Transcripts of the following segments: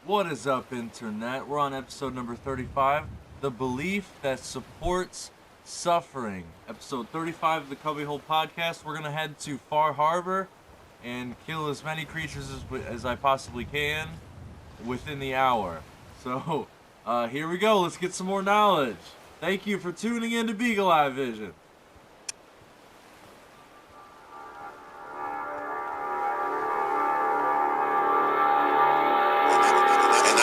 What is up, Internet? We're on episode number 35, The Belief That Supports Suffering. Episode 35 of the CubbyWhole podcast. We're going to head to Far Harbor and kill as many creatures as I possibly can within the hour. So, here we go. Let's get some more knowledge. Thank you for tuning in to Beagle Eye Vision.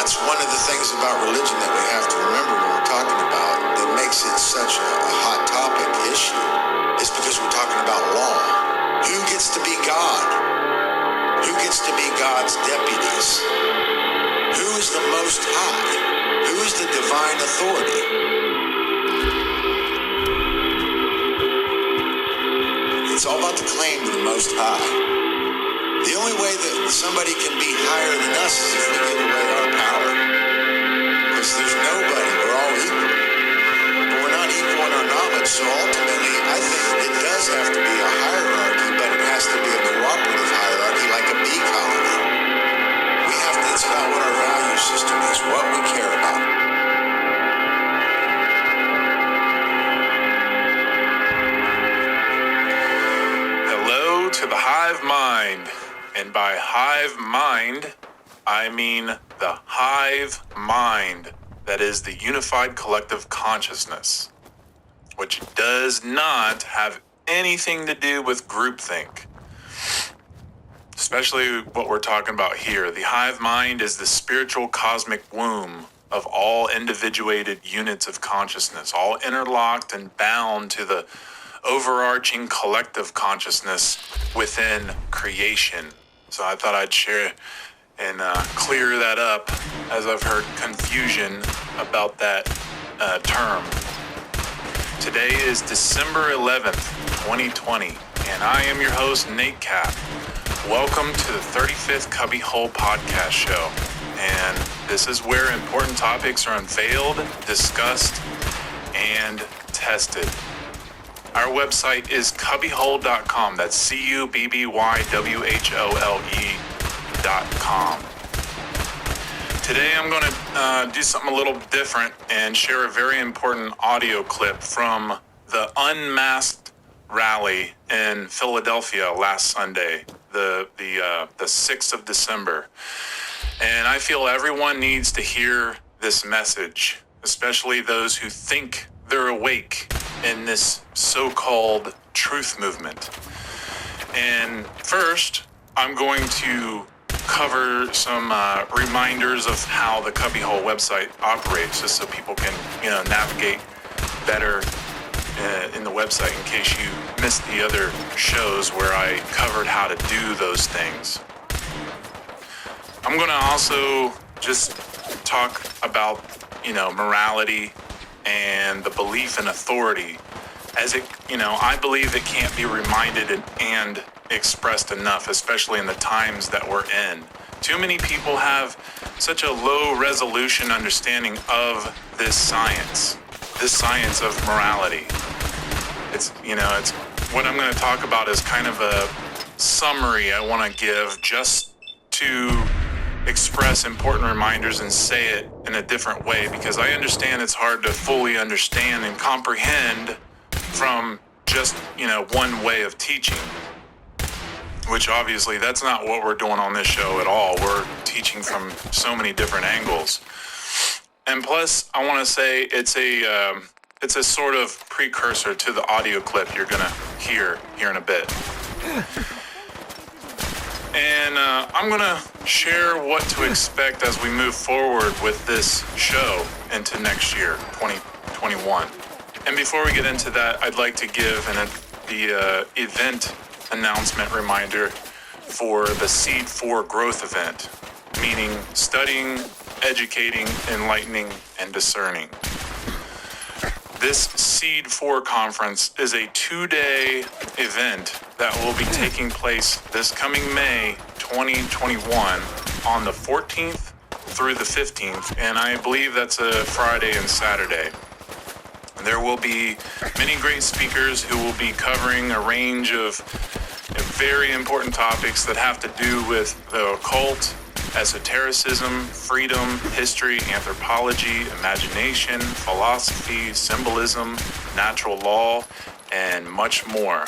That's one of the things about religion that we have to remember when we're talking about that makes it such a hot topic issue is because we're talking about law. Who gets to be God? Who gets to be God's deputies? Who is the Most High? Who is the divine authority? It's all about the claim to the Most High. The only way that somebody can be higher than us is if we give away our power. Because there's nobody, we're all equal. But we're not equal in our knowledge, so ultimately I think it does have to be a hierarchy, but it has to be a cooperative hierarchy like a bee colony. It's about what our value system is, what we care about. Hello to the hive mind. And by hive mind, I mean the hive mind, that is the unified collective consciousness, which does not have anything to do with groupthink, especially what we're talking about here. The hive mind is the spiritual cosmic womb of all individuated units of consciousness, all interlocked and bound to the overarching collective consciousness within creation. So I thought I'd share and clear that up, as I've heard confusion about that term. Today is December 11th, 2020, and I am your host, Nate Cap. Welcome to the 35th CubbyWhole podcast show. And this is where important topics are unveiled, discussed, and tested. Our website is CubbyWhole.com. That's CubbyWhole.com. Today I'm going to do something a little different and share a very important audio clip from the Unmasked rally in Philadelphia last Sunday, the 6th of December. And I feel everyone needs to hear this message, especially those who think they're awake in this so-called truth movement. And first, I'm going to cover some reminders of how the CubbyWhole website operates, just so people can, navigate better in the website in case you missed the other shows where I covered how to do those things. I'm going to also just talk about, morality and the belief in authority, as it, I believe it can't be reminded and expressed enough, especially in the times that we're in. Too many people have such a low resolution understanding of this science of morality. It's what I'm going to talk about is kind of a summary I want to give just to express important reminders and say it in a different way, because I understand it's hard to fully understand and comprehend from just, one way of teaching, which obviously that's not what we're doing on this show at all. We're teaching from so many different angles. And plus, I want to say it's a sort of precursor to the audio clip you're going to hear here in a bit. And I'm going to share what to expect as we move forward with this show into next year, 2021. And before we get into that, I'd like to give the event announcement reminder for the Seed 4 growth event, meaning studying, educating, enlightening, and discerning. This Seed 4 conference is a 2-day event that will be taking place this coming May 2021 on the 14th through the 15th, and I believe that's a Friday and Saturday. There will be many great speakers who will be covering a range of very important topics that have to do with the occult, esotericism, freedom, history, anthropology, imagination, philosophy, symbolism, natural law, and much more.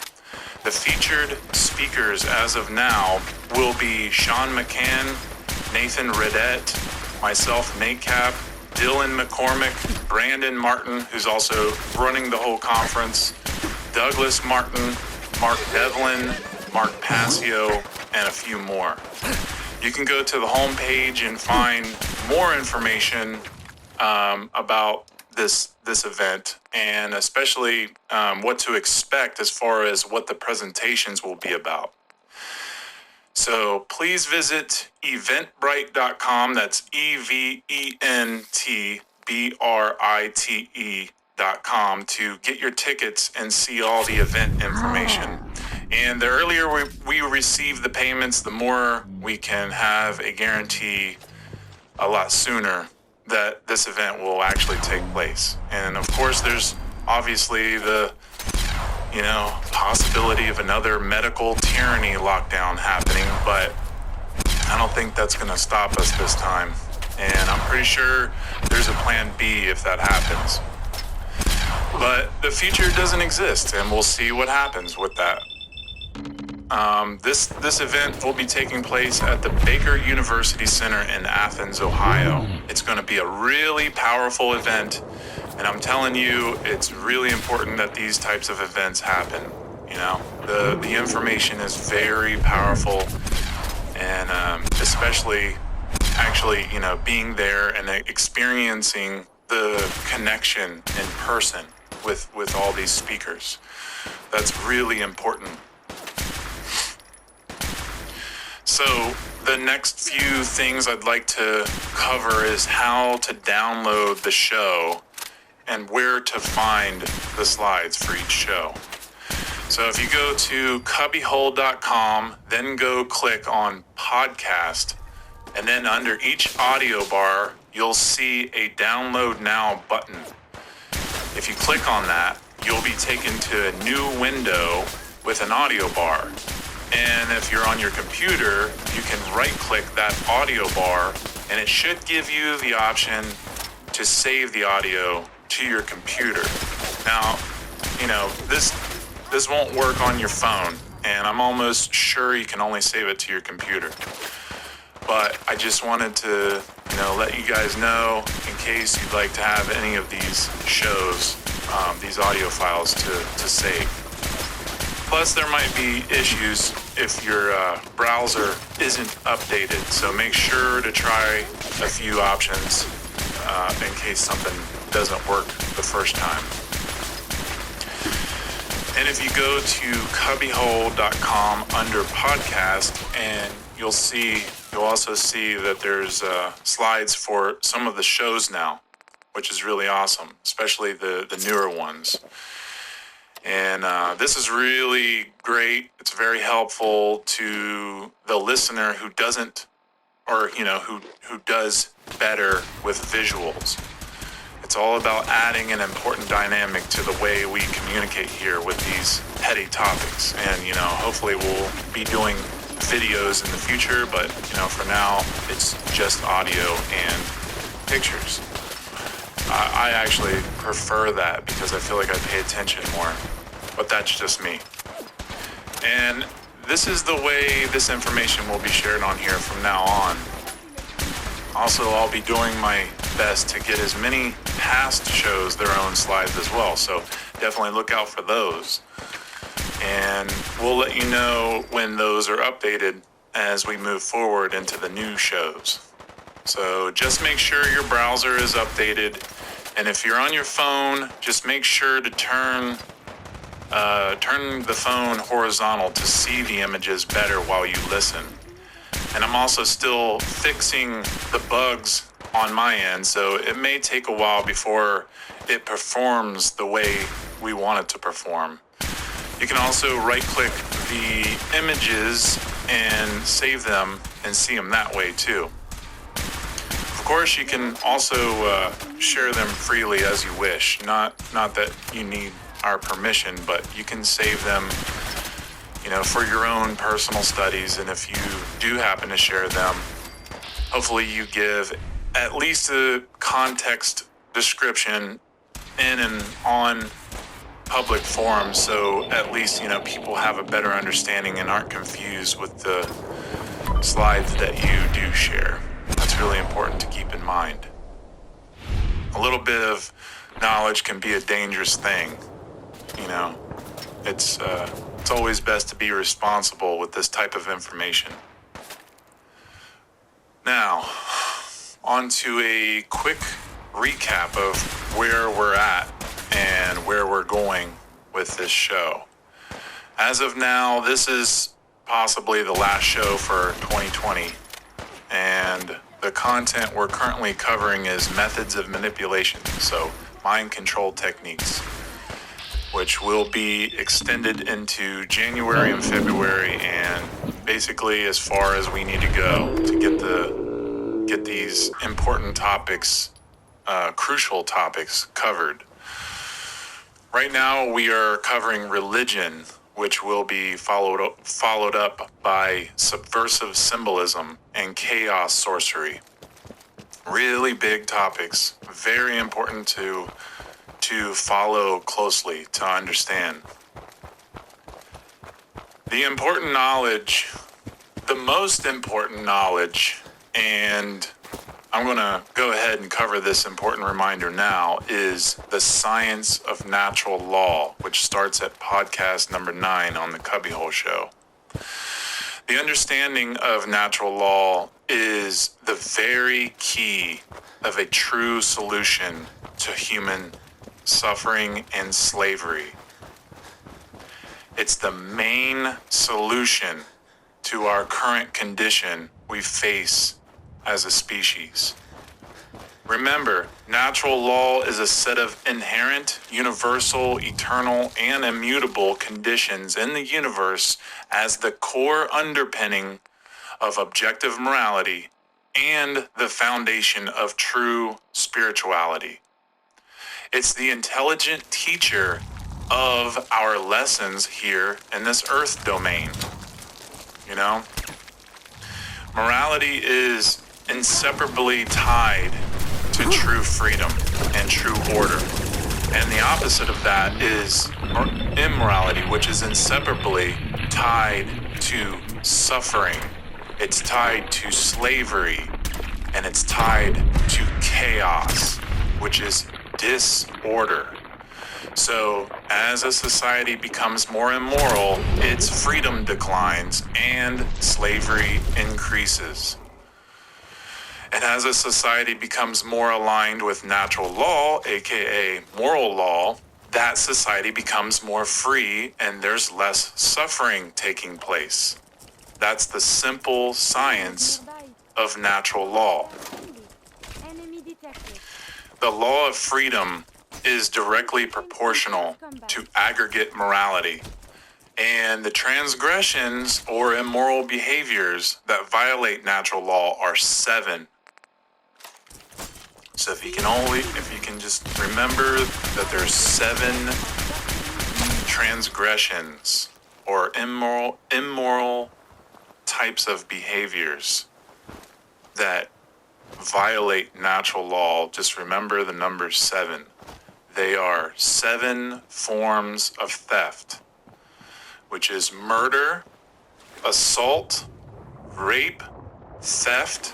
The featured speakers as of now will be Sean McCann, Nathan Redette, myself, Nate Cap, Dylan McCormick, Brandon Martin, who's also running the whole conference, Douglas Martin, Mark Devlin, Mark Passio, and a few more. You can go to the homepage and find more information about this event, and especially what to expect as far as what the presentations will be about. So please visit eventbrite.com. That's eventbrite.com to get your tickets and see all the event information. And the earlier we receive the payments, the more we can have a guarantee a lot sooner that this event will actually take place. And of course, there's obviously the possibility of another medical tyranny lockdown happening, but I don't think that's going to stop us this time. And I'm pretty sure there's a plan B if that happens. But the future doesn't exist, and we'll see what happens with that. This event will be taking place at the Baker University Center in Athens, Ohio. It's going to be a really powerful event, and I'm telling you, it's really important that these types of events happen. The information is very powerful, and especially actually, being there and experiencing the connection in person with all these speakers. That's really important. So the next few things I'd like to cover is how to download the show and where to find the slides for each show. So if you go to CubbyWhole.com, then go click on podcast, and then under each audio bar, you'll see a download now button. If you click on that, you'll be taken to a new window with an audio bar. And if you're on your computer, you can right-click that audio bar, and it should give you the option to save the audio to your computer. Now, this won't work on your phone, and I'm almost sure you can only save it to your computer. But I just wanted to, let you guys know in case you'd like to have any of these shows, these audio files to save. Plus, there might be issues if your browser isn't updated, so make sure to try a few options in case something doesn't work the first time. And if you go to CubbyWhole.com under podcast, and you'll also see that there's slides for some of the shows now, which is really awesome, especially the newer ones. And this is really great. It's very helpful to the listener who doesn't, or who does better with visuals. It's all about adding an important dynamic to the way we communicate here with these heady topics. And hopefully we'll be doing videos in the future, but for now it's just audio and pictures. I actually prefer that because I feel like I pay attention more, but that's just me. And this is the way this information will be shared on here from now on. Also, I'll be doing my best to get as many past shows their own slides as well, so definitely look out for those. And we'll let you know when those are updated as we move forward into the new shows. So just make sure your browser is updated, and if you're on your phone, just make sure to turn the phone horizontal to see the images better while you listen. And I'm also still fixing the bugs on my end, so it may take a while before it performs the way we want it to perform. You can also right-click the images and save them and see them that way too. Of course, you can also share them freely as you wish. Not that you need our permission, but you can save them, for your own personal studies. And if you do happen to share them, hopefully you give at least a context description in and on public forums, so at least, people have a better understanding and aren't confused with the slides that you do share. That's really important to keep in mind. A little bit of knowledge can be a dangerous thing. It's always best to be responsible with this type of information. Now, on to a quick recap of where we're at and where we're going with this show. As of now, this is possibly the last show for 2020, and the content we're currently covering is methods of manipulation, so mind control techniques, which will be extended into January and February, and basically as far as we need to go to get these important topics, crucial topics covered. Right now we are covering religion, which will be followed up by subversive symbolism and chaos sorcery. Really big topics, very important to follow closely to understand. The most important knowledge, and I'm going to go ahead and cover this important reminder now, is the science of natural law, which starts at podcast number 9 on the CubbyWhole show. The understanding of natural law is the very key of a true solution to human suffering and slavery. It's the main solution to our current condition we face as a species. Remember, natural law is a set of inherent, universal, eternal, and immutable conditions in the universe as the core underpinning of objective morality and the foundation of true spirituality. It's the intelligent teacher of our lessons here in this earth domain. Morality is inseparably tied to true freedom and true order. And the opposite of that is immorality, which is inseparably tied to suffering. It's tied to slavery, and it's tied to chaos, which is disorder. So as a society becomes more immoral, its freedom declines and slavery increases. And as a society becomes more aligned with natural law, aka moral law, that society becomes more free and there's less suffering taking place. That's the simple science of natural law. The law of freedom is directly proportional to aggregate morality, and the transgressions or immoral behaviors that violate natural law are 7. So if you can just remember that there's 7 transgressions or immoral types of behaviors that violate natural law, just remember the number 7. They are 7 forms of theft, which is murder, assault, rape, theft,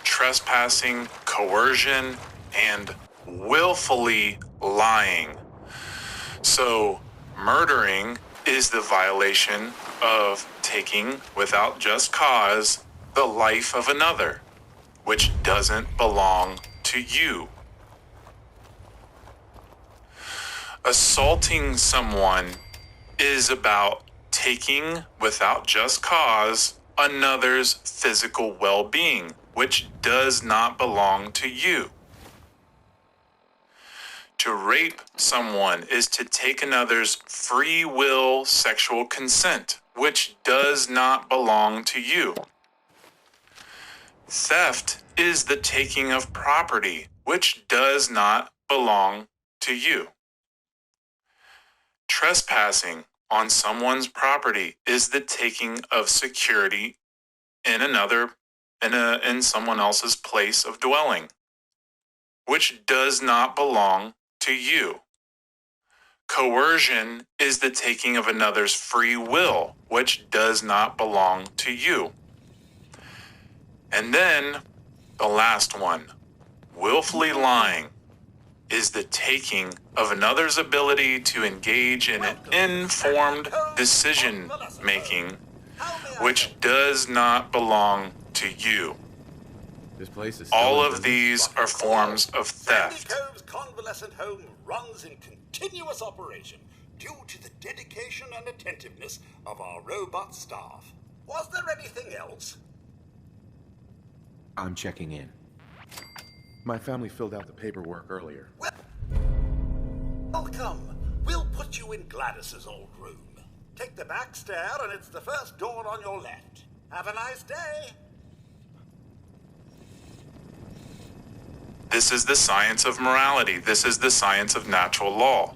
trespassing, coercion, and willfully lying. So murdering is the violation of taking without just cause the life of another, which doesn't belong to you. Assaulting someone is about taking without just cause another's physical well-being, which does not belong to you. To rape someone is to take another's free will sexual consent, which does not belong to you. Theft is the taking of property, which does not belong to you. Trespassing on someone's property is the taking of security in another in someone else's place of dwelling, which does not belong to you. Coercion is the taking of another's free will, which does not belong to you. And then the last one, willfully lying, is the taking of another's ability to engage in an informed decision making, which does not belong to you. This place is all of these are forms of theft. Sandy Cove's convalescent home runs in continuous operation due to the dedication and attentiveness of our robot staff. Was there anything else? I'm checking in. My family filled out the paperwork earlier. Welcome. We'll put you in Gladys's old room. Take the back stair and it's the first door on your left. Have a nice day. This is the science of morality. This is the science of natural law.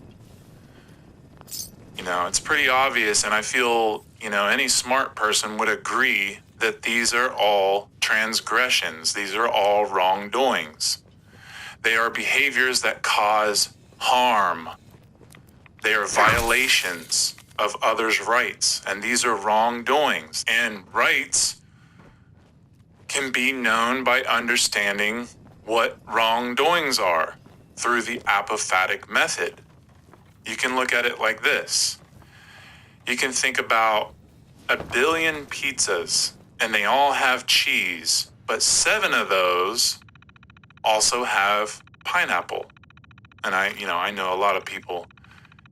You know, it's pretty obvious, and I feel, any smart person would agree that these are all transgressions. These are all wrongdoings. They are behaviors that cause harm. They are violations of others' rights, and these are wrongdoings. And rights can be known by understanding what wrongdoings are through the apophatic method. You can look at it like this. You can think about 1 billion pizzas, and they all have cheese, but 7 of those also have pineapple. And I know a lot of people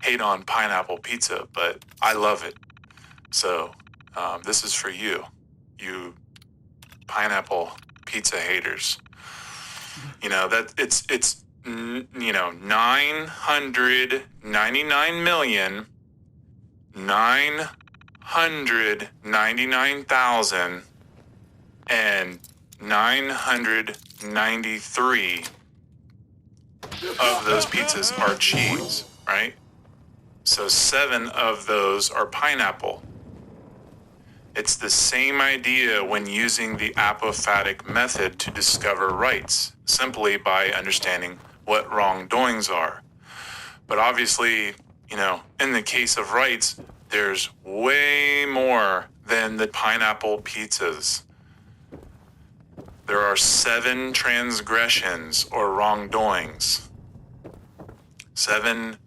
hate on pineapple pizza, but I love it. So this is for you pineapple pizza haters. That it's 999,999,993 of those pizzas are cheese, right? So 7 of those are pineapple. It's the same idea when using the apophatic method to discover rights, simply by understanding what wrongdoings are. But obviously, in the case of rights, there's way more than the pineapple pizzas. There are 7 transgressions or wrongdoings. 7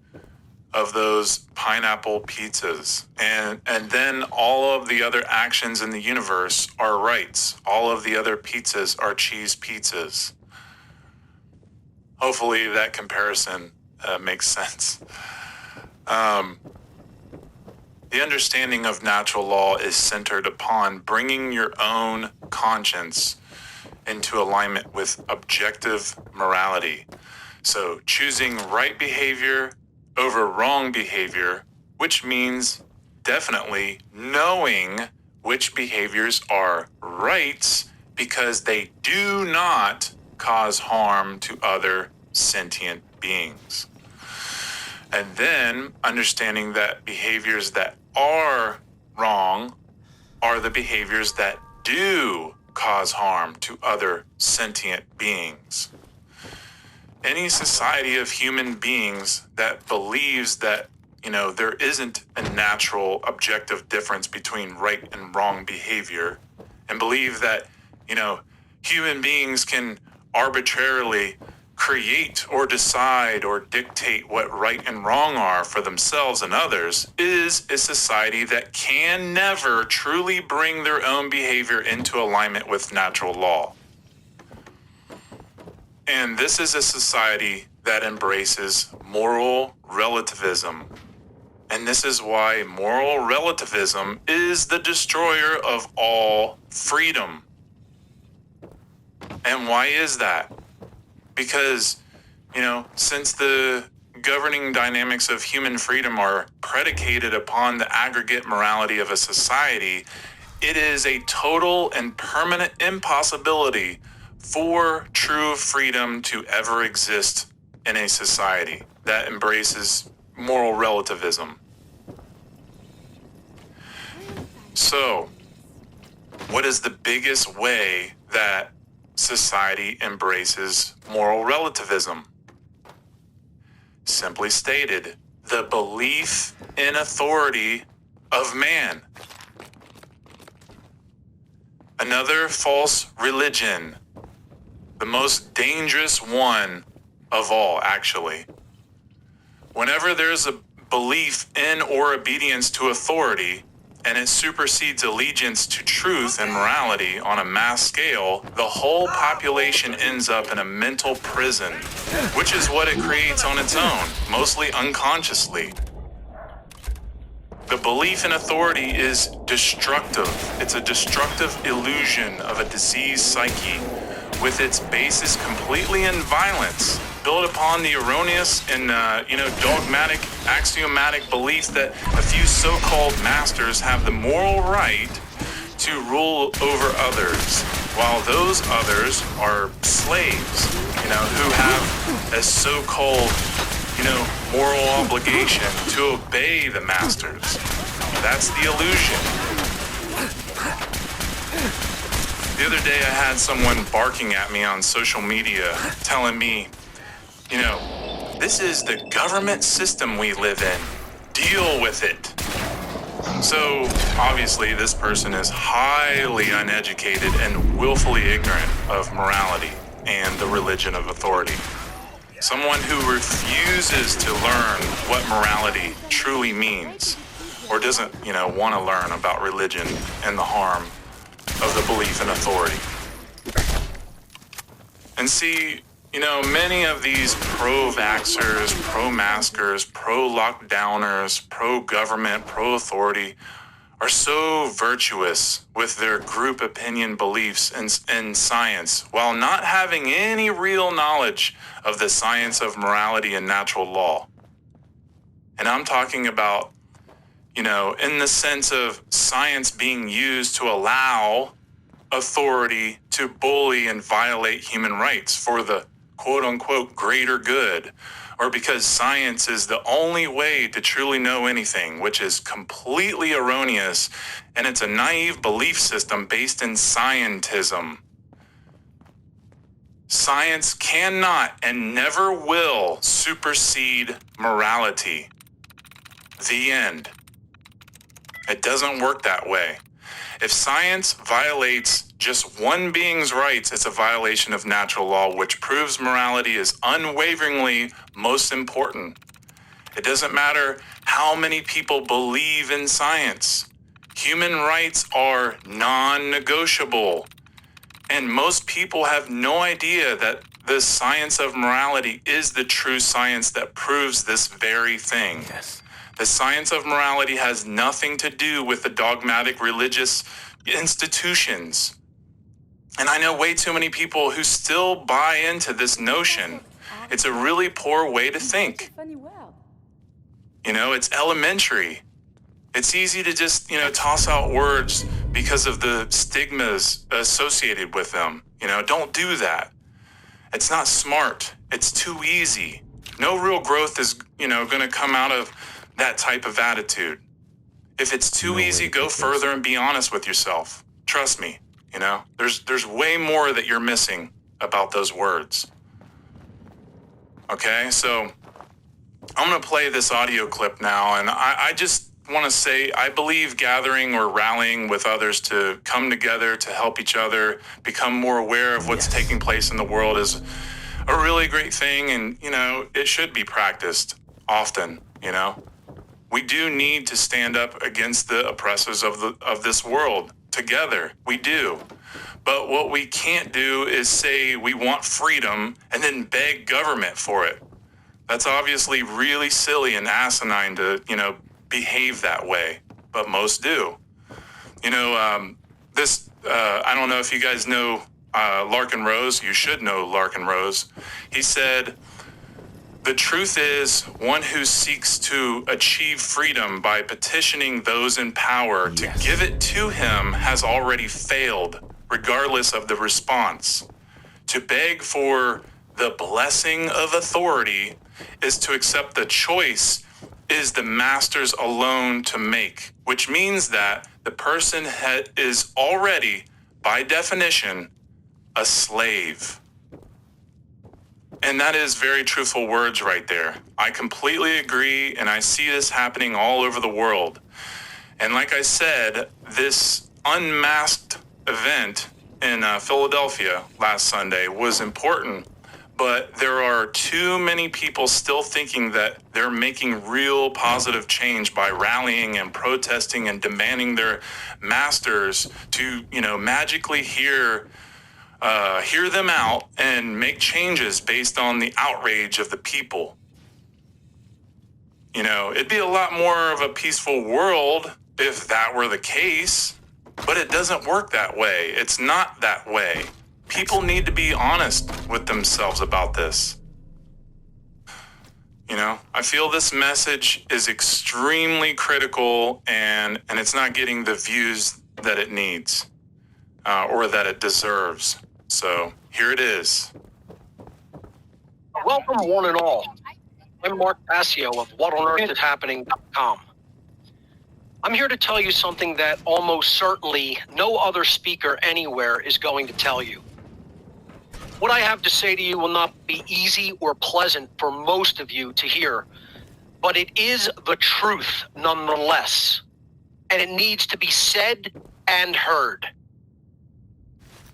of those pineapple pizzas. And then all of the other actions in the universe are rights. All of the other pizzas are cheese pizzas. Hopefully that comparison makes sense. The understanding of natural law is centered upon bringing your own conscience into alignment with objective morality. So choosing right behavior over wrong behavior, which means definitely knowing which behaviors are rights because they do not cause harm to other sentient beings. And then understanding that behaviors that are wrong are the behaviors that do cause harm to other sentient beings. Any society of human beings that believes that, there isn't a natural objective difference between right and wrong behavior, and believe that, human beings can arbitrarily create or decide or dictate what right and wrong are for themselves and others, is a society that can never truly bring their own behavior into alignment with natural law. And this is a society that embraces moral relativism. And this is why moral relativism is the destroyer of all freedom. And why is that? Because, since the governing dynamics of human freedom are predicated upon the aggregate morality of a society, it is a total and permanent impossibility for true freedom to ever exist in a society that embraces moral relativism. So, what is the biggest way that society embraces moral relativism. Simply stated, the belief in authority of man. Another false religion, the most dangerous one of all, actually. Whenever there's a belief in or obedience to authority, and it supersedes allegiance to truth and morality on a mass scale, the whole population ends up in a mental prison, which is what it creates on its own, mostly unconsciously. The belief in authority is destructive. It's a destructive illusion of a diseased psyche, with its basis completely in violence, built upon the erroneous and dogmatic, axiomatic belief that a few so-called masters have the moral right to rule over others, while those others are slaves, who have a so-called, moral obligation to obey the masters. That's the illusion. The other day I had someone barking at me on social media, telling me, this is the government system we live in. Deal with it. So, obviously, this person is highly uneducated and willfully ignorant of morality and the religion of authority. Someone who refuses to learn what morality truly means, or doesn't, want to learn about religion and the harm of the belief in authority. And see, many of these pro-vaxxers, pro-maskers, pro-lockdowners, pro-government, pro-authority are so virtuous with their group opinion beliefs in science, while not having any real knowledge of the science of morality and natural law. And I'm talking about, in the sense of science being used to allow authority to bully and violate human rights for the quote-unquote greater good, or because science is the only way to truly know anything, which is completely erroneous, and it's a naive belief system based in scientism. Science cannot and never will supersede morality. The end. It doesn't work that way. If science violates just one being's rights, it's a violation of natural law, which proves morality is unwaveringly most important. It doesn't matter how many people believe in science. Human rights are non-negotiable. And most people have no idea that the science of morality is the true science that proves this very thing. Yes. The science of morality has nothing to do with the dogmatic religious institutions. And I know way too many people who still buy into this notion. It's a really poor way to think. It's elementary. It's easy to just, toss out words because of the stigmas associated with them. Don't do that. It's not smart. It's too easy. No real growth is, going to come out of that type of attitude. If it's too easy, go further and be honest with yourself. Trust me, there's way more that you're missing about those words. Okay, so I'm going to play this audio clip now, and I just want to say I believe gathering or rallying with others to come together to help each other become more aware of what's taking place in the world is a really great thing, and, it should be practiced often, We do need to stand up against the oppressors of this world together. We do. But what we can't do is say we want freedom and then beg government for it. That's obviously really silly and asinine to, behave that way. But most do. I don't know if you guys know Larkin Rose. You should know Larkin Rose. He said, "The truth is, one who seeks to achieve freedom by petitioning those in power to give it to him has already failed, regardless of the response. To beg for the blessing of authority is to accept the choice is the master's alone to make, which means that the person is already, by definition, a slave. And that is very truthful words right there. I completely agree, and I see this happening all over the world. And like I said, this unmasked event in Philadelphia last Sunday was important, but there are too many people still thinking that they're making real positive change by rallying and protesting and demanding their masters to, magically hear them out and make changes based on the outrage of the people. It'd be a lot more of a peaceful world if that were the case, but it doesn't work that way. It's not that way. People need to be honest with themselves about this. I feel this message is extremely critical and it's not getting the views that it needs or that it deserves. So here it is. Welcome, one and all. I'm Mark Passio of WhatOnEarthIsHappening.com. I'm here to tell you something that almost certainly no other speaker anywhere is going to tell you. What I have to say to you will not be easy or pleasant for most of you to hear, but it is the truth nonetheless, and it needs to be said and heard.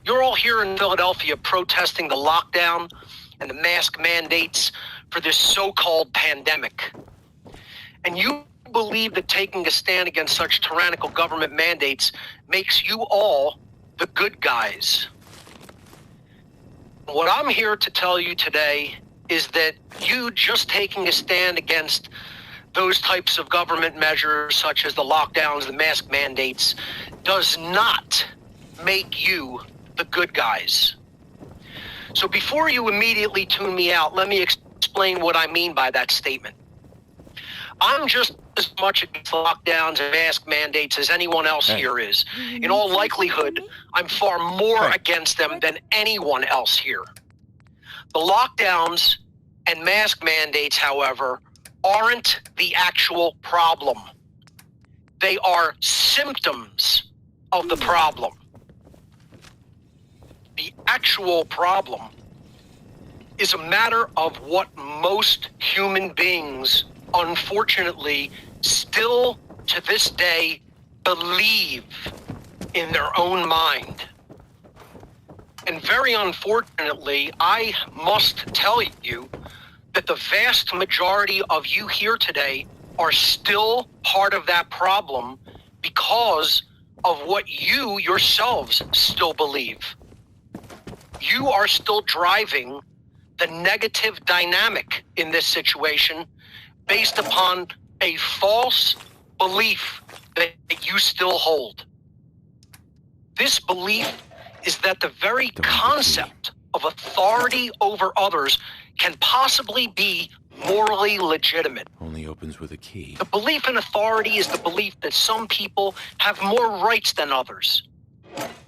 You're all here in Philadelphia protesting the lockdown and the mask mandates for this so-called pandemic. And you believe that taking a stand against such tyrannical government mandates makes you all the good guys. What I'm here to tell you today is that you just taking a stand against those types of government measures, such as the lockdowns, the mask mandates, does not make you the good guys. So before you immediately tune me out, let me explain what I mean by that statement. I'm just as much against lockdowns and mask mandates as anyone else here is. In all likelihood, I'm far more against them than anyone else here. The lockdowns and mask mandates, however, aren't the actual problem. They are symptoms of the problem. The actual problem is a matter of what most human beings, unfortunately, still to this day believe in their own mind. And very unfortunately, I must tell you that the vast majority of you here today are still part of that problem because of what you yourselves still believe. You are still driving the negative dynamic in this situation based upon a false belief that you still hold. This belief is that the very concept of authority over others can possibly be morally legitimate. Only opens with a key. The belief in authority is the belief that some people have more rights than others.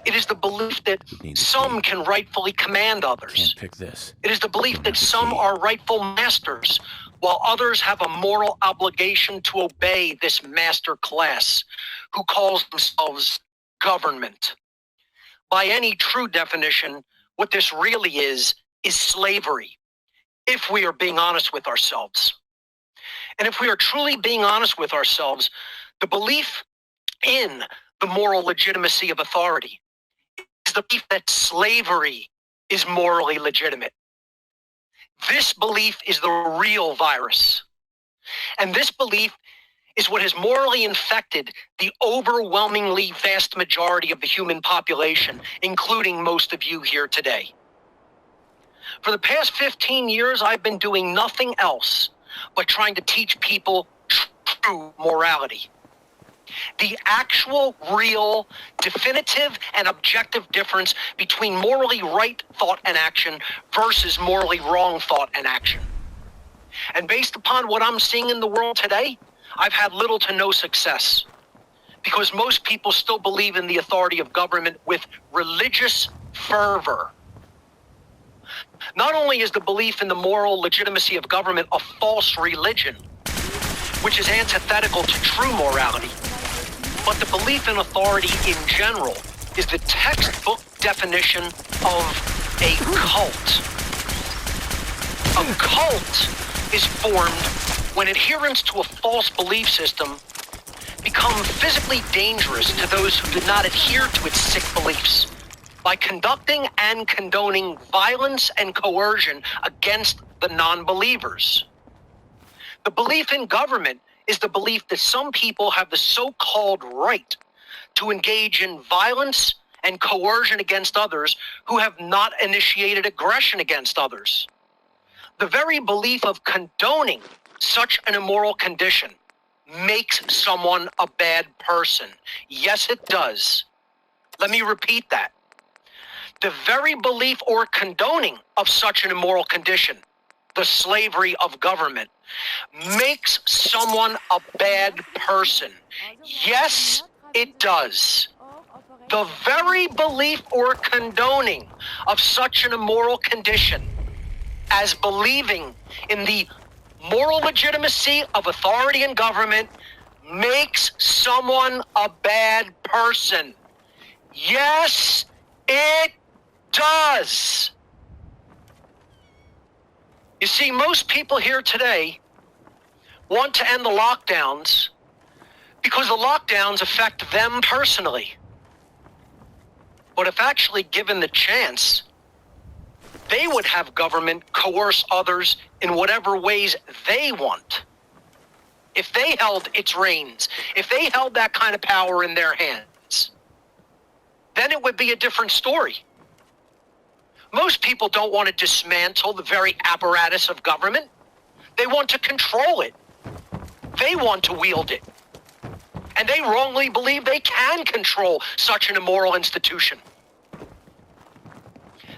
It is the belief that some can rightfully command others. Can't pick this. It is the belief that some are rightful masters, while others have a moral obligation to obey this master class, who calls themselves government. By any true definition, what this really is slavery, if we are being honest with ourselves. And if we are truly being honest with ourselves, the belief in the moral legitimacy of authority is the belief that slavery is morally legitimate. This belief is the real virus. And this belief is what has morally infected the overwhelmingly vast majority of the human population, including most of you here today. For the past 15 years, I've been doing nothing else but trying to teach people true morality. The actual, real, definitive, and objective difference between morally right thought and action versus morally wrong thought and action. And based upon what I'm seeing in the world today, I've had little to no success because most people still believe in the authority of government with religious fervor. Not only is the belief in the moral legitimacy of government a false religion, which is antithetical to true morality, but the belief in authority in general is the textbook definition of a cult. A cult is formed when adherents to a false belief system become physically dangerous to those who do not adhere to its sick beliefs by conducting and condoning violence and coercion against the non-believers. The belief in government is the belief that some people have the so-called right to engage in violence and coercion against others who have not initiated aggression against others. The very belief of condoning such an immoral condition makes someone a bad person. Yes, it does. Let me repeat that. The very belief or condoning of such an immoral condition, the slavery of government, makes someone a bad person. Yes, it does. The very belief or condoning of such an immoral condition as believing in the moral legitimacy of authority and government makes someone a bad person. Yes, it does. You see, most people here today want to end the lockdowns because the lockdowns affect them personally. But if actually given the chance, they would have government coerce others in whatever ways they want. If they held its reins, if they held that kind of power in their hands, then it would be a different story. Most people don't want to dismantle the very apparatus of government. They want to control it. They want to wield it. And they wrongly believe they can control such an immoral institution.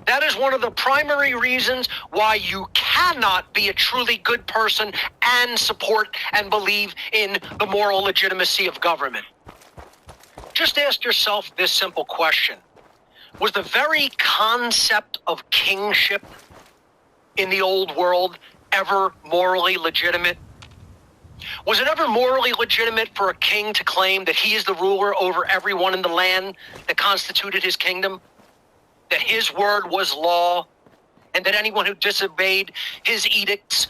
That is one of the primary reasons why you cannot be a truly good person and support and believe in the moral legitimacy of government. Just ask yourself this simple question. Was the very concept of kingship in the old world ever morally legitimate? Was it ever morally legitimate for a king to claim that he is the ruler over everyone in the land that constituted his kingdom? That his word was law, and that anyone who disobeyed his edicts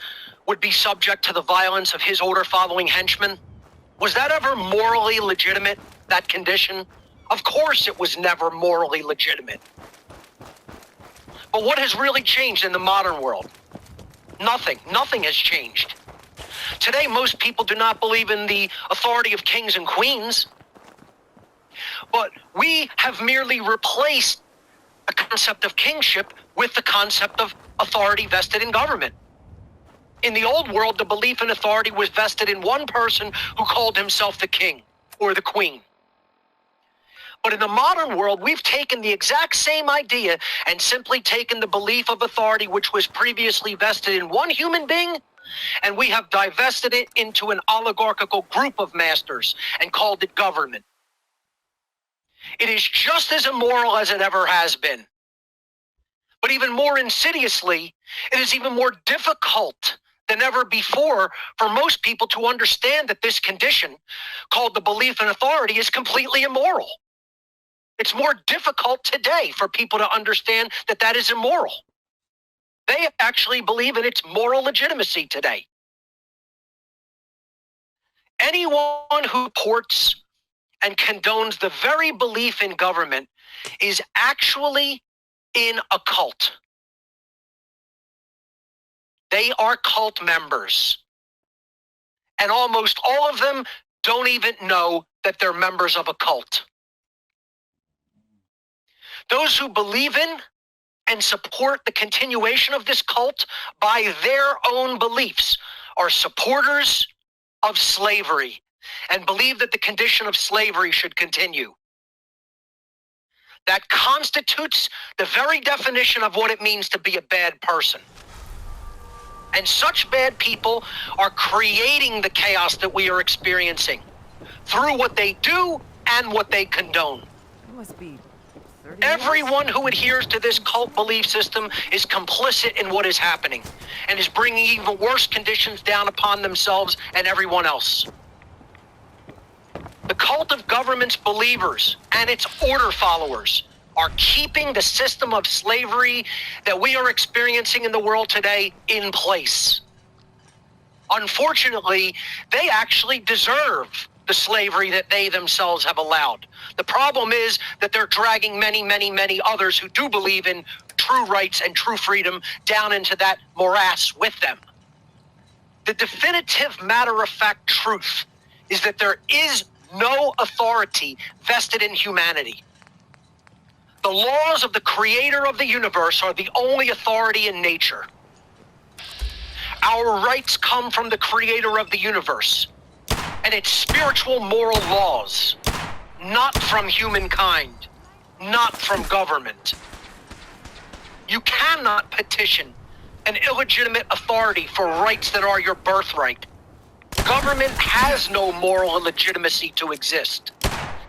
would be subject to the violence of his order-following henchmen? Was that ever morally legitimate, that condition? Of course it was never morally legitimate. But what has really changed in the modern world? Nothing. Nothing has changed. Today, most people do not believe in the authority of kings and queens, but we have merely replaced the concept of kingship with the concept of authority vested in government. In the old world, the belief in authority was vested in one person who called himself the king or the queen. But in the modern world, we've taken the exact same idea and simply taken the belief of authority which was previously vested in one human being, and we have divested it into an oligarchical group of masters and called it government. It is just as immoral as it ever has been. But even more insidiously, it is even more difficult than ever before for most people to understand that this condition, called the belief in authority, is completely immoral. It's more difficult today for people to understand that that is immoral. They actually believe in its moral legitimacy today. Anyone who supports and condones the very belief in government is actually in a cult. They are cult members. And almost all of them don't even know that they're members of a cult. Those who believe in and support the continuation of this cult by their own beliefs are supporters of slavery and believe that the condition of slavery should continue. That constitutes the very definition of what it means to be a bad person. And such bad people are creating the chaos that we are experiencing through what they do and what they condone. It must be 30 Everyone who adheres to this cult belief system is complicit in what is happening and is bringing even worse conditions down upon themselves and everyone else. The cult of government's believers and its order followers are keeping the system of slavery that we are experiencing in the world today in place. Unfortunately, they actually deserve the slavery that they themselves have allowed. The problem is that they're dragging many, many, many others who do believe in true rights and true freedom down into that morass with them. The definitive matter-of-fact truth is that there is no authority vested in humanity. The laws of the creator of the universe are the only authority in nature. Our rights come from the creator of the universe and its spiritual moral laws, not from humankind, not from government. You cannot petition an illegitimate authority for rights that are your birthright. Government has no moral legitimacy to exist,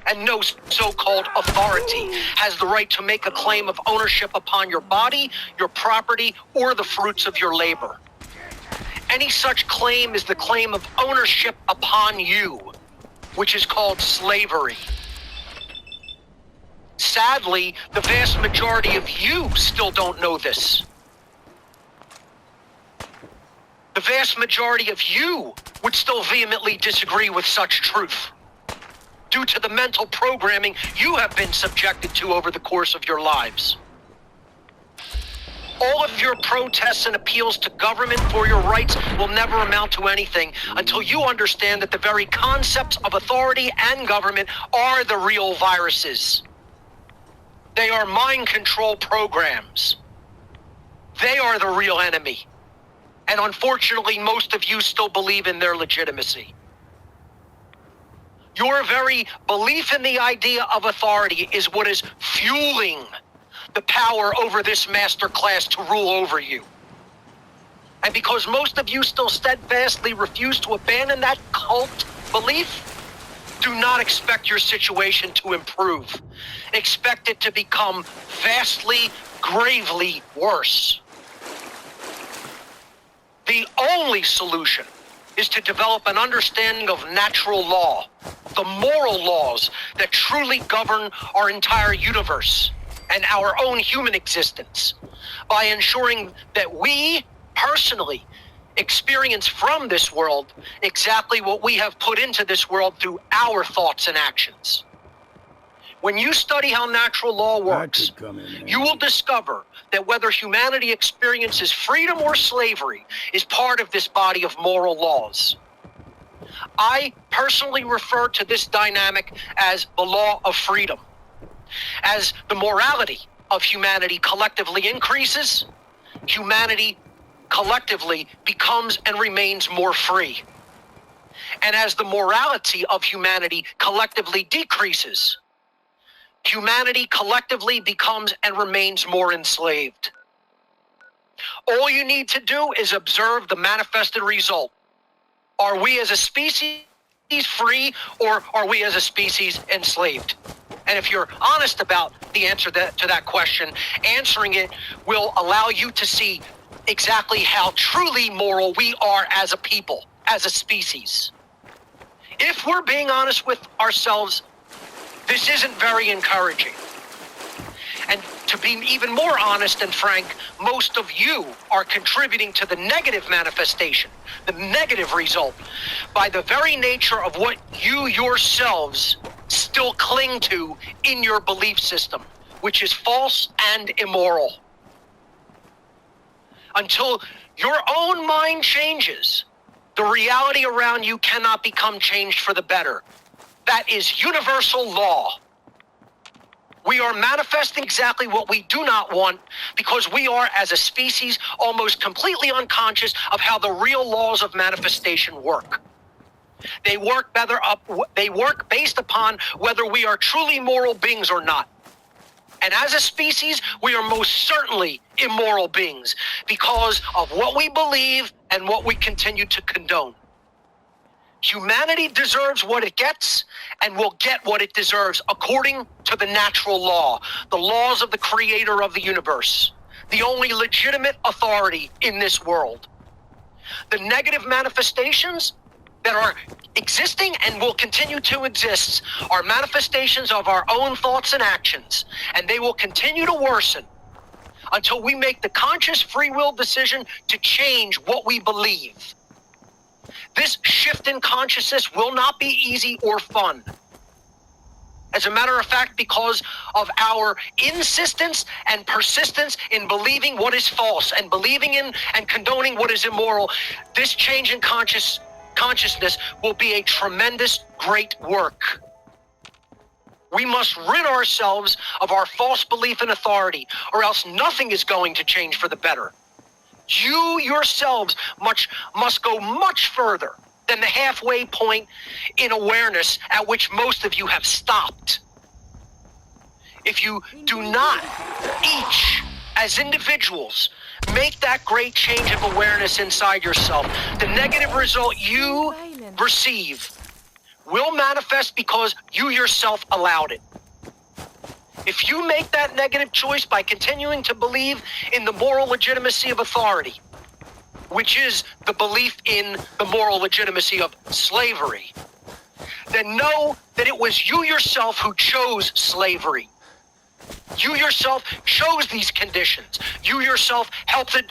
and no so-called authority has the right to make a claim of ownership upon your body, your property, or the fruits of your labor. Any such claim is the claim of ownership upon you, which is called slavery. Sadly, the vast majority of you still don't know this. The vast majority of you would still vehemently disagree with such truth, due to the mental programming you have been subjected to over the course of your lives. All of your protests and appeals to government for your rights will never amount to anything until you understand that the very concepts of authority and government are the real viruses. They are mind control programs. They are the real enemy. And unfortunately, most of you still believe in their legitimacy. Your very belief in the idea of authority is what is fueling the power over this master class to rule over you. And because most of you still steadfastly refuse to abandon that cult belief, do not expect your situation to improve. Expect it to become vastly, gravely worse. The only solution is to develop an understanding of natural law, the moral laws that truly govern our entire universe and our own human existence, by ensuring that we personally experience from this world exactly what we have put into this world through our thoughts and actions. When you study how natural law works, you will discover that whether humanity experiences freedom or slavery is part of this body of moral laws. I personally refer to this dynamic as the law of freedom. As the morality of humanity collectively increases, humanity collectively becomes and remains more free. And as the morality of humanity collectively decreases, humanity collectively becomes and remains more enslaved. All you need to do is observe the manifested result. Are we as a species free, or are we as a species enslaved? And if you're honest about the answer to that question, answering it will allow you to see exactly how truly moral we are as a people, as a species. If we're being honest with ourselves, this isn't very encouraging. And to be even more honest and frank, most of you are contributing to the negative manifestation, the negative result, by the very nature of what you yourselves still cling to in your belief system, which is false and immoral. Until your own mind changes, the reality around you cannot become changed for the better. That is universal law. We are manifesting exactly what we do not want because we are, as a species, almost completely unconscious of how the real laws of manifestation work. They work based upon whether we are truly moral beings or not. And as a species, we are most certainly immoral beings because of what we believe and what we continue to condone. Humanity deserves what it gets and will get what it deserves according to the natural law, the laws of the creator of the universe, the only legitimate authority in this world. The negative manifestations that are existing and will continue to exist are manifestations of our own thoughts and actions, and they will continue to worsen until we make the conscious free will decision to change what we believe. This shift in consciousness will not be easy or fun. As a matter of fact, because of our insistence and persistence in believing what is false and believing in and condoning what is immoral, this change in consciousness will be a tremendous, great work. We must rid ourselves of our false belief in authority, or else nothing is going to change for the better. You yourselves must go much further than the halfway point in awareness at which most of you have stopped. If you do not, each as individuals, make that great change of awareness inside yourself, the negative result you receive will manifest because you yourself allowed it. If you make that negative choice by continuing to believe in the moral legitimacy of authority, which is the belief in the moral legitimacy of slavery, then know that it was you yourself who chose slavery. You yourself chose these conditions. You yourself helped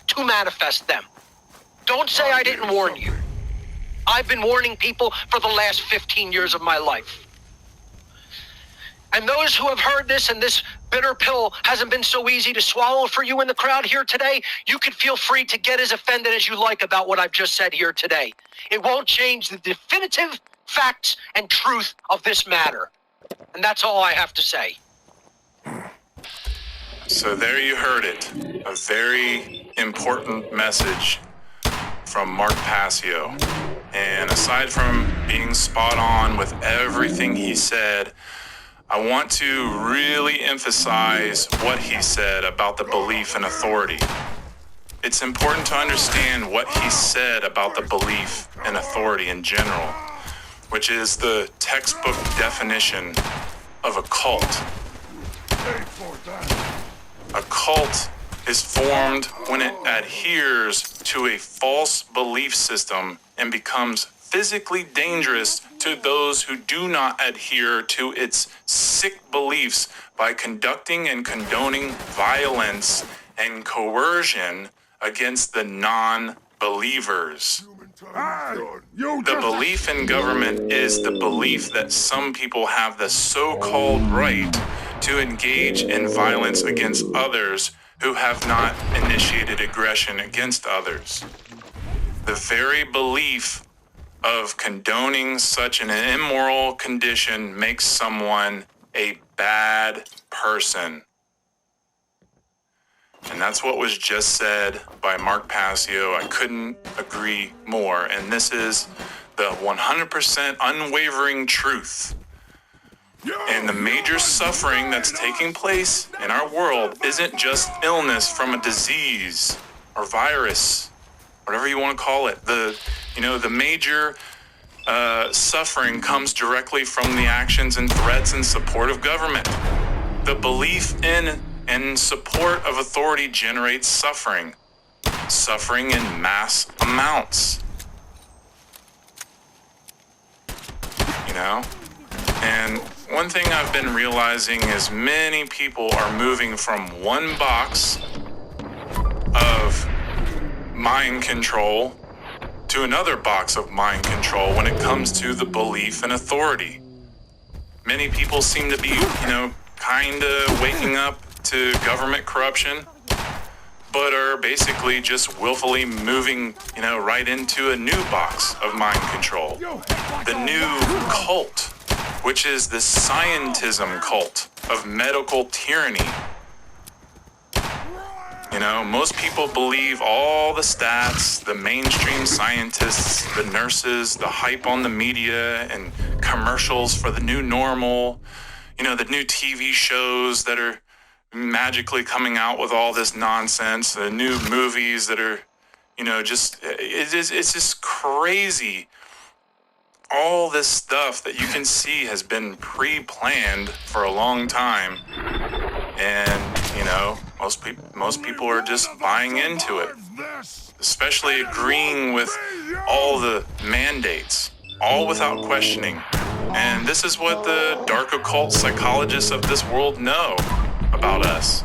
to manifest them. Don't say I didn't warn you. I've been warning people for the last 15 years of my life. And those who have heard this and this bitter pill hasn't been so easy to swallow for you in the crowd here today, you can feel free to get as offended as you like about what I've just said here today. It won't change the definitive facts and truth of this matter. And that's all I have to say. So there you heard it. A very important message from Mark Passio. And aside from being spot on with everything he said, I want to really emphasize what he said about the belief in authority. It's important to understand what he said about the belief in authority in general, which is the textbook definition of a cult. A cult is formed when it adheres to a false belief system and becomes physically dangerous to those who do not adhere to its sick beliefs by conducting and condoning violence and coercion against the non-believers. The belief in government is the belief that some people have the so-called right to engage in violence against others who have not initiated aggression against others. The very belief of condoning such an immoral condition makes someone a bad person. And that's what was just said by Mark Passio. I couldn't agree more. And this is the 100% unwavering truth. And the major suffering that's taking place in our world isn't just illness from a disease or virus, whatever you want to call it. The major suffering comes directly from the actions and threats and support of government. The belief in and support of authority generates suffering in mass amounts. And one thing I've been realizing is many people are moving from one box of mind control to another box of mind control when it comes to the belief in authority. Many people seem to be, kind of waking up to government corruption, but are basically just willfully moving, right into a new box of mind control. The new cult, which is the scientism cult of medical tyranny. Most people believe all the stats, the mainstream scientists, the nurses, the hype on the media, and commercials for the new normal, the new TV shows that are magically coming out with all this nonsense, the new movies that are, it's just crazy. All this stuff that you can see has been pre-planned for a long time. And, Most people are just buying into it, especially agreeing with all the mandates, all without questioning. And this is what the dark occult psychologists of this world know about us.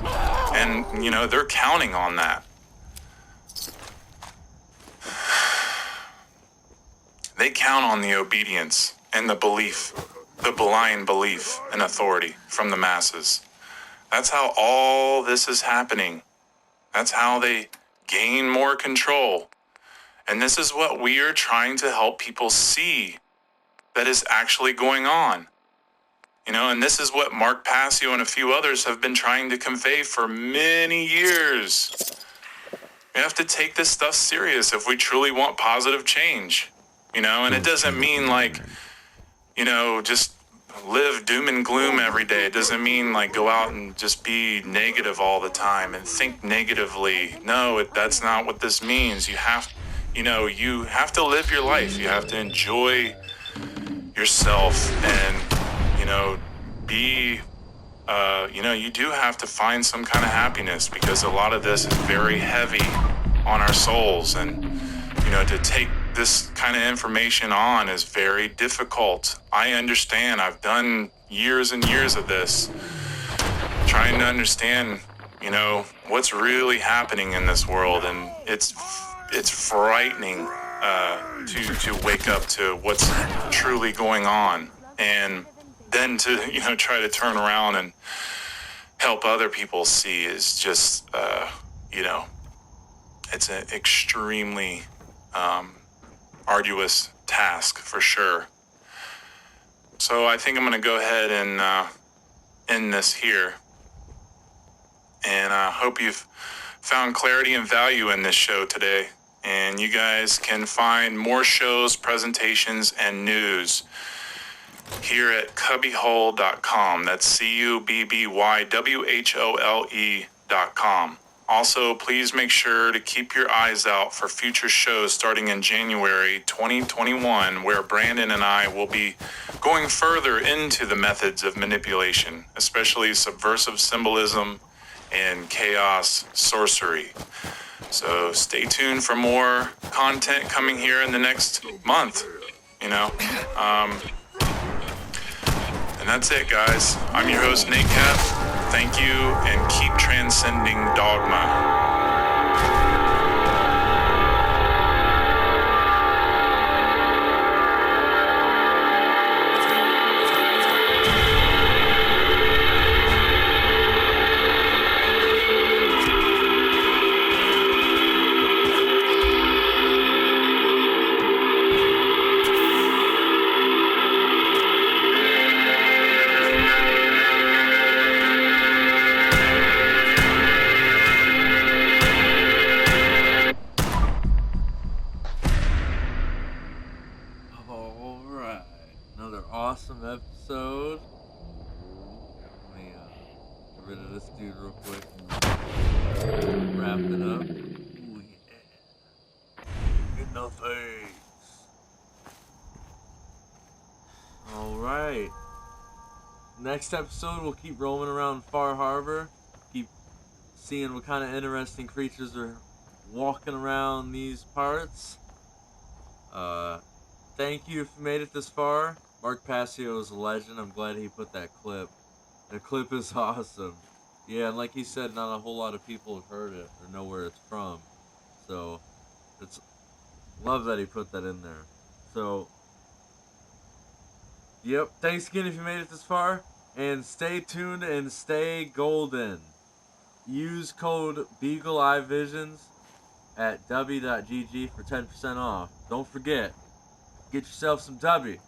And, they're counting on that. They count on the obedience and the belief, the blind belief in authority from the masses. That's how all this is happening. That's how they gain more control. And this is what we are trying to help people see that is actually going on. And this is what Mark Passio and a few others have been trying to convey for many years. We have to take this stuff serious if we truly want positive change. And it doesn't mean just live doom and gloom every day. It doesn't mean go out and just be negative all the time and think negatively. No, that's not what this means. You have to live your life. You have to enjoy yourself and, be, you do have to find some kind of happiness, because a lot of this is very heavy on our souls. And, to take this kind of information on is very difficult. I understand. I've done years and years of this, trying to understand, what's really happening in this world. And it's frightening to wake up to what's truly going on, and then to try to turn around and help other people see is just it's an extremely arduous task for sure. So I think I'm going to go ahead and end this here, and I hope you've found clarity and value in this show today. And you guys can find more shows, presentations, and news here at CubbyWhole.com. That's CubbyWhole.com. Also, please make sure to keep your eyes out for future shows starting in January 2021, where Brandon and I will be going further into the methods of manipulation, especially subversive symbolism and chaos sorcery. So stay tuned for more content coming here in the next month, and that's it, guys. I'm your host, Nate Cap. Thank you, and keep transcending dogma. Awesome episode. Let me get rid of this dude real quick and wrap it up. Ooh, yeah. In the face. Alright. Next episode, we'll keep roaming around Far Harbor. Keep seeing what kind of interesting creatures are walking around these parts. Thank you if you made it this far. Mark Passio is a legend. I'm glad he put that clip. The clip is awesome. Yeah, and like he said, not a whole lot of people have heard it or know where it's from. So, it's love that he put that in there. So, yep. Thanks again if you made it this far. And stay tuned and stay golden. Use code BeagleEyeVisions at w.gg for 10% off. Don't forget, get yourself some W.